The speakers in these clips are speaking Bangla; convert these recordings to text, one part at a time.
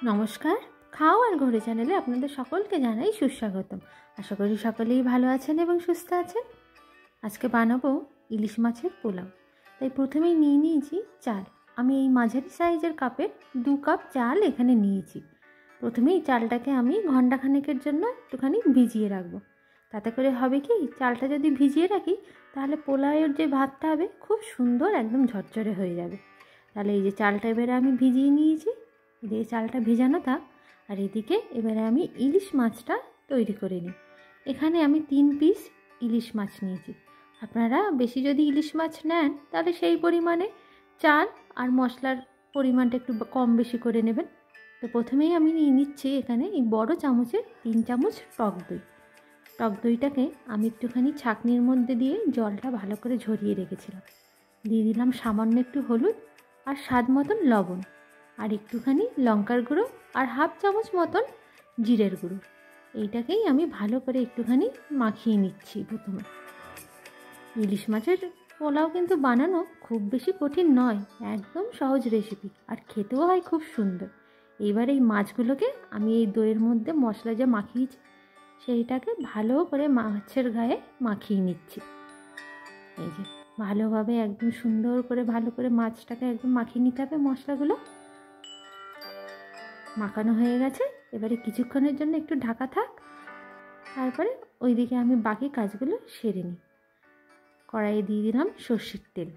নমস্কার, খাও আর ঘরে চ্যানেলে আপনাদের সকলকে জানাই সুস্বাগতম। আশা করি সকলেই ভালো আছেন এবং সুস্থ আছেন। আজকে বানাবো ইলিশ মাছের পোলাও। তাই প্রথমেই নিয়ে নিয়েছি চাল। আমি এই মাঝারি সাইজের কাপের 2 কাপ চাল এখানে নিয়েছি। প্রথমেই চালটাকে আমি ঘণ্টাখানেকের জন্য একটুখানি ভিজিয়ে রাখবো। তাতে করে হবে কি, চালটা যদি ভিজিয়ে রাখি তাহলে পোলাওয়ের যে ভাতটা হবে খুব সুন্দর একদম ঝরঝরে হয়ে যাবে। তাহলে এই যে চালটা এবারে আমি ভিজিয়ে নিয়েছি, এদিকে চালটা ভেজানো থাক। আর এদিকে এবারে আমি ইলিশ মাছটা তৈরি করে নিই। এখানে আমি 3 পিস ইলিশ মাছ নিয়েছি। আপনারা বেশি যদি ইলিশ মাছ নেন তাহলে সেই পরিমাণে চাল আর মশলার পরিমাণটা একটু কম বেশি করে নেবেন। তো প্রথমেই আমি নিয়ে নিচ্ছি এখানে এই বড় চামচের 3 চামচ টক দই। টক দইটাকে আমি একটুখানি ছাঁকনির মধ্যে দিয়ে জলটা ভালো করে ঝরিয়ে রেখেছিলাম। দিয়ে দিলাম সামান্য একটু হলুদ আর স্বাদ মতন লবণ, আর একটুখানি লঙ্কার গুঁড়ো আর হাফ চামচ মতন জিরের গুঁড়ো। এইটাকেই আমি ভালো করে একটুখানি মাখিয়ে নিচ্ছি। প্রথমে ইলিশ মাছের পোলাও কিন্তু বানানো খুব বেশি কঠিন নয়, একদম সহজ রেসিপি, আর খেতেও হয় খুব সুন্দর। এইবার এই মাছগুলোকে আমি এই দইয়ের মধ্যে মশলা যা মাখিয়েছি সেইটাকে ভালো করে মাছের গায়ে মাখিয়ে নিচ্ছি। এই যে ভালোভাবে একদম সুন্দর করে ভালো করে মাছটাকে একদম মাখিয়ে নিতে হবে। মশলাগুলো মাখানো হয়ে গেছে, এবারে কিছুক্ষণের জন্য একটু ঢাকা থাক। তারপরে ওইদিকে আমি বাকি কাজগুলো সেরে নিই। কড়াইয়ে দিয়ে দিলাম সর্ষের তেল।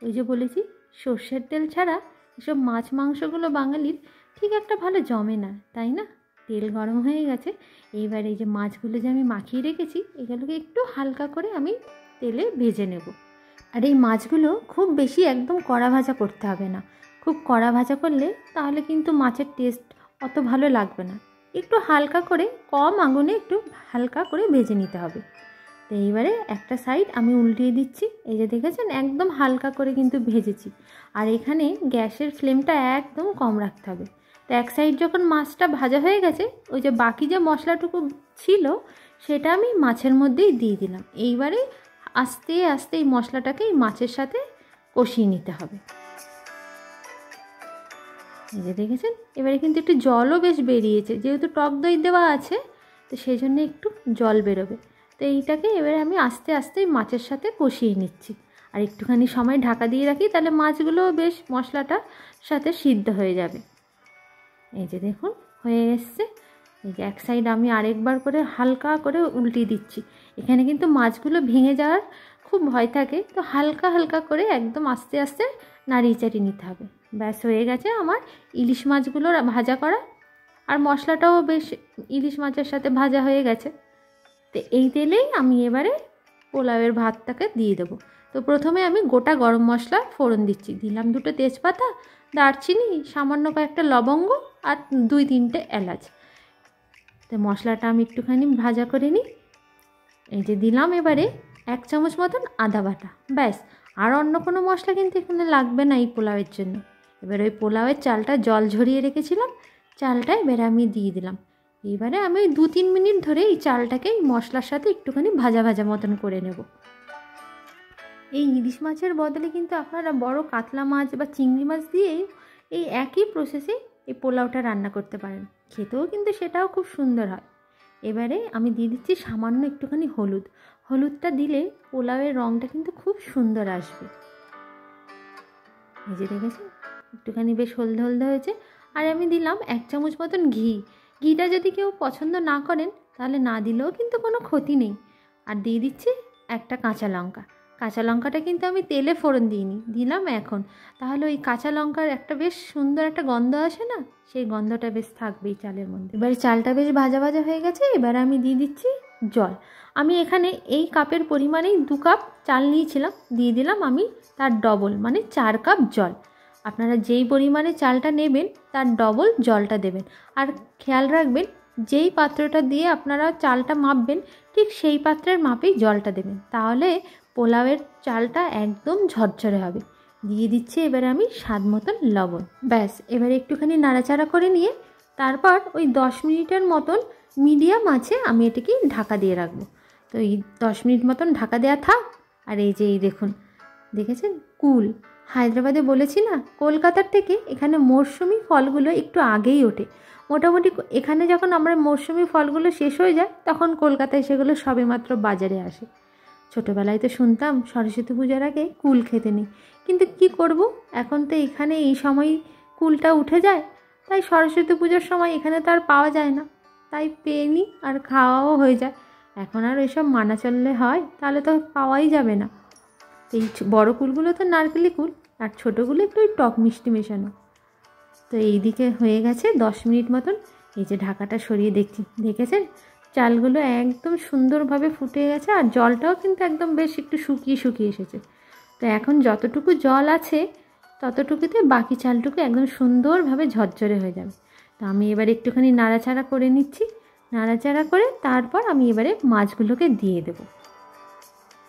ওই যে বলেছি, সর্ষের তেল ছাড়া এসব মাছ মাংসগুলো বাঙালির ঠিক একটা ভালো জমে না, তাই না? তেল গরম হয়ে গেছে। এইবার এই যে মাছগুলো যে আমি মাখিয়ে রেখেছি এগুলোকে একটু হালকা করে আমি তেলে ভেজে নেব। আর এই মাছগুলো খুব বেশি একদম কড়া ভাজা করতে হবে না। খুব কড়া ভাজা করলে তাহলে কিন্তু মাছের টেস্ট অত ভালো লাগবে না। একটু হালকা করে কম আগুনে একটু হালকা করে ভেজে নিতে হবে। তো এইবারে একটা সাইড আমি উল্টিয়ে দিচ্ছি। এই যে দেখেছেন, একদম হালকা করে কিন্তু ভেজেছি। আর এখানে গ্যাসের ফ্লেমটা একদম কম রাখতে হবে। তো এক সাইড যখন মাছটা ভাজা হয়ে গেছে, ওই যে বাকি যে মশলাটুকু ছিল সেটা আমি মাছের মধ্যেই দিয়ে দিলাম। এইবারে আস্তে আস্তে এই মশলাটাকে এই মাছের সাথে কষিয়ে নিতে হবে। এই যে দেখেছেন, এবারে কিন্তু একটু জলও বেশ বেরিয়েছে, যেহেতু টক দই দেওয়া আছে তো সেই জন্য একটু জল বেরোবে। তো এইটাকে এবারে আমি আস্তে আস্তে মাছের সাথে কষিয়ে নিচ্ছি। আর একটুখানি সময় ঢাকা দিয়ে রাখি, তাহলে মাছগুলোও বেশ মশলাটার সাথে সিদ্ধ হয়ে যাবে। এই যে দেখুন হয়ে এসছে। এই যে এক সাইড আমি আরেকবার করে হালকা করে উল্টিয়ে দিচ্ছি। এখানে কিন্তু মাছগুলো ভেঙে যাওয়ার খুব ভয় থাকে, তো হালকা হালকা করে একদম আস্তে আস্তে নাড়িয়ে চাড়িয়ে নিতে হবে। ব্যাস হয়ে গেছে আমার ইলিশ মাছগুলোর ভাজা করা। আর মশলাটাও বেশ ইলিশ মাছের সাথে ভাজা হয়ে গেছে। তো এই তেলেই আমি এবারে পোলাওয়ের ভাতটাকে দিয়ে দেবো। তো প্রথমে আমি গোটা গরম মশলা ফোড়ন দিচ্ছি। দিলাম 2টো তেজপাতা, দারচিনি, সামান্য কয়েকটা লবঙ্গ আর 2-3টে এলাচ। তো মশলাটা আমি একটুখানি ভাজা করে নিই। এই যে দিলাম এবারে 1 চামচ মতন আদা বাটা। ব্যাস, আর অন্য কোনো মশলা কিন্তু এখানে লাগবে না এই পোলাওয়ের জন্য। এবার ওই পোলাওয়ের চালটা জল ঝরিয়ে রেখেছিলাম, চালটা এবারে আমি দিয়ে দিলাম। এইবারে আমি ওই 2-3 মিনিট ধরে এই চালটাকে এই মশলার সাথে একটুখানি ভাজা ভাজা মতন করে নেব। এই ইলিশ মাছের বদলে কিন্তু আপনারা বড় কাতলা মাছ বা চিংড়ি মাছ দিয়েই এই একই প্রসেসে এই পোলাওটা রান্না করতে পারেন। খেতেও কিন্তু সেটাও খুব সুন্দর হয়। এবারে আমি দিয়ে দিচ্ছি সামান্য একটুখানি হলুদ। হলুদটা দিলে পোলাওয়ের রঙটা কিন্তু খুব সুন্দর আসবে। এই যে দেখেছেন, একটুখানি বেশ হলদে হলদে হয়েছে। আর আমি দিলাম 1 চামচ মতন ঘি। ঘিটা যদি কেউ পছন্দ না করেন তাহলে না দিলেও কিন্তু কোনো ক্ষতি নেই। আর দিয়ে দিচ্ছি একটা কাঁচা লঙ্কা। কাঁচা লঙ্কাটা কিন্তু আমি তেলে ফোড়ন দিইনি, দিলাম এখন। তাহলে ওই কাঁচা লঙ্কার একটা বেশ সুন্দর একটা গন্ধ আসে না, সেই গন্ধটা বেশ থাকবেই চালের মধ্যে। এবারে চালটা বেশ ভাজা ভাজা হয়ে গেছে। এবার আমি দিয়ে দিচ্ছি জল। আমি এখানে এই কাপের পরিমাণেই 2 কাপ চাল নিয়েছিলাম, দিয়ে দিলাম আমি তার ডবল মানে 4 কাপ জল। আপনারা যেই পরিমাণে চালটা নেবেন তার ডবল জলটা দেবেন। আর খেয়াল রাখবেন, যেই পাত্রটা দিয়ে আপনারা চালটা মাপবেন ঠিক সেই পাত্রের মাপেই জলটা দেবেন, তাহলে পোলাওয়ের চালটা একদম ঝরঝরে হবে। দিয়ে দিচ্ছি এবারে আমি স্বাদ মতন লবণ। ব্যাস, এবারে একটুখানি নাড়াচাড়া করে নিয়ে তারপর ওই 10 মিনিটের মতন মিডিয়াম আঁচে আমি এটাকে ঢাকা দিয়ে রাখবো। তো এই 10 মিনিট মতন ঢাকা দেওয়া থাক। আর এই যে এই দেখুন, দেখেছেন, কুল হায়দ্রাবাদে বলেছি না, কলকাতার থেকে এখানে মরশুমি ফলগুলো একটু আগেই ওঠে। মোটামুটি এখানে যখন আমরা মরশুমি ফলগুলো শেষ হয়ে যায় তখন কলকাতায় সেগুলো সবেমাত্র বাজারে আসে। ছোটোবেলায় তো শুনতাম সরস্বতী পূজার আগে কুল খেতে নেই, কিন্তু কি করব, এখন তো এখানে এই সময় কুলটা উঠে যায়, তাই সরস্বতী পুজোর সময় এখানে তো আর পাওয়া যায় না, তাই পেয়ে নিই আর খাওয়াও হয়ে যায়। এখন আর ওইসব মানা চললে হয়? তাহলে তো পাওয়াই যাবে না। এই বড়ো কুলগুলো তো নারকেলি কুল, আর ছোটোগুলো একটু ওই টক মিষ্টি মেশানো। তো এই দিকে হয়ে গেছে 10 মিনিট মতন। এই যে ঢাকাটা সরিয়ে দেখেছেন চালগুলো একদম সুন্দরভাবে ফুটে গেছে, আর জলটাও কিন্তু একদম বেশ একটু শুকিয়ে এসেছে। তো এখন যতটুকু জল আছে ততটুকুতে বাকি চালটুকু একদম সুন্দরভাবে ঝরঝরে হয়ে যাবে। তো আমি এবার একটুখানি নাড়াচাড়া করে নিচ্ছি। নাড়াচাড়া করে তারপর আমি এবারে মাছগুলোকে দিয়ে দেব।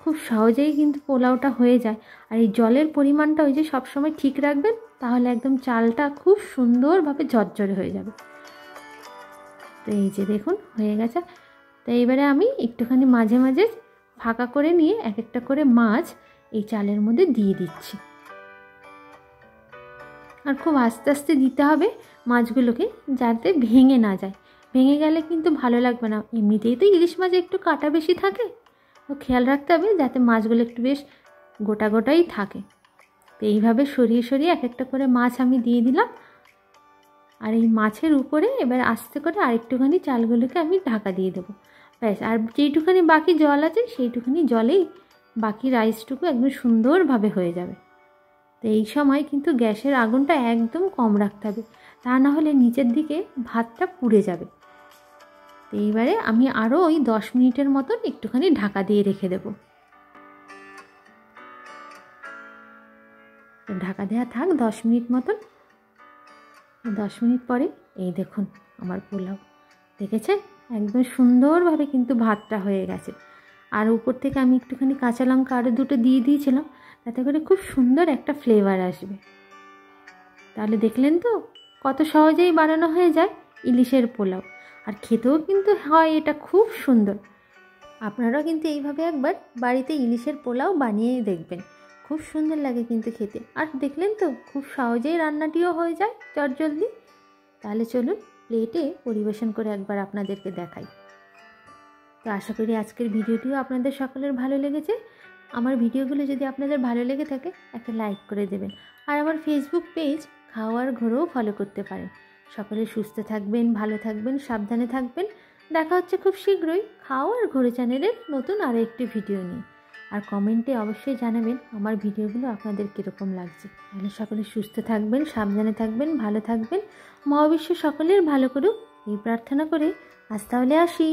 খুব সহজেই কিন্তু পোলাওটা হয়ে যায়। আর এই জলের পরিমাণটা ওই যে সবসময় ঠিক রাখবেন, তাহলে একদম চালটা খুব সুন্দরভাবে ঝরঝরে হয়ে যাবে। তো এই যে দেখুন হয়ে গেছে। তো এইবারে আমি একটুখানি মাঝে মাঝে ফাঁকা করে নিয়ে এক একটা করে মাছ এই চালের মধ্যে দিয়ে দিচ্ছি। আর খুব আস্তে আস্তে দিতে হবে মাছগুলোকে, যাতে ভেঙে না যায়। ভেঙে গেলে কিন্তু ভালো লাগবে না। এমনিতেই তো ইলিশ মাছে একটু কাঁটা বেশি থাকে, তো খেয়াল রাখতে হবে যাতে মাছগুলো একটু বেশ গোটা গোটাই থাকে। তো এইভাবে সরিয়ে সরিয়ে এক একটা করে মাছ আমি দিয়ে দিলাম। আর এই মাছের উপরে এবার আস্তে করে আরেকটুখানি চালগুলোকে আমি ঢাকা দিয়ে দেবো, ব্যাস। আর যেইটুখানি বাকি জল আছে সেইটুখানি জলেই বাকি রাইসটুকু একদম সুন্দরভাবে হয়ে যাবে। তো এই সময় কিন্তু গ্যাসের আগুনটা একদম কম রাখতে হবে, তা না হলে নিচের দিকে ভাতটা পুড়ে যাবে। তো এইবারে আমি আরও ওই 10 মিনিটের মতন একটুখানি ঢাকা দিয়ে রেখে দেব। ঢাকা দেওয়া থাক 10 মিনিট মতন। 10 মিনিট পরে এই দেখুন আমার পোলাও, দেখেছেন একদম সুন্দরভাবে কিন্তু ভাতটা হয়ে গেছে। আর উপর থেকে আমি একটুখানি কাঁচা লঙ্কা আরও 2টো দিয়ে দিয়েছিলাম, তাতে করে খুব সুন্দর একটা ফ্লেভার আসবে। তাহলে দেখলেন তো কত সহজেই বানানো হয়ে যায় ইলিশের পোলাও, আর খেতেও কিন্তু হয় এটা খুব সুন্দর। আপনারাও কিন্তু এইভাবে একবার বাড়িতে ইলিশের পোলাও বানিয়ে দেখবেন, খুব সুন্দর লাগে কিন্তু খেতে। আর দেখলেন তো খুব সহজেই রান্নাটিও হয়ে যায় চটজলদি। তাহলে চলুন প্লেটে পরিবেশন করে একবার আপনাদেরকে দেখাই। তো আশা করি আজকের ভিডিওটিও আপনাদের সকলের ভালো লেগেছে। আমার ভিডিওগুলো যদি আপনাদের ভালো লেগে থাকে একটা লাইক করে দেবেন, আর আমার ফেসবুক পেজ খাওয়ার ঘরেও ফলো করতে পারেন। সকলে সুস্থ থাকবেন, ভালো থাকবেন, সাবধানে থাকবেন। দেখা হচ্ছে খুব শীঘ্রই খাওয়ার ঘরে চ্যানেলের নতুন আরও একটি ভিডিও নিয়ে। আর কমেন্টে অবশ্যই জানাবেন আমার ভিডিওগুলো আপনাদের কীরকম লাগছে। তাহলে সকলে সুস্থ থাকবেন, সাবধানে থাকবেন, ভালো থাকবেন। মহাবিশ্ব সকলের ভালো করুক এই প্রার্থনা করে আজ তাহলে আসি।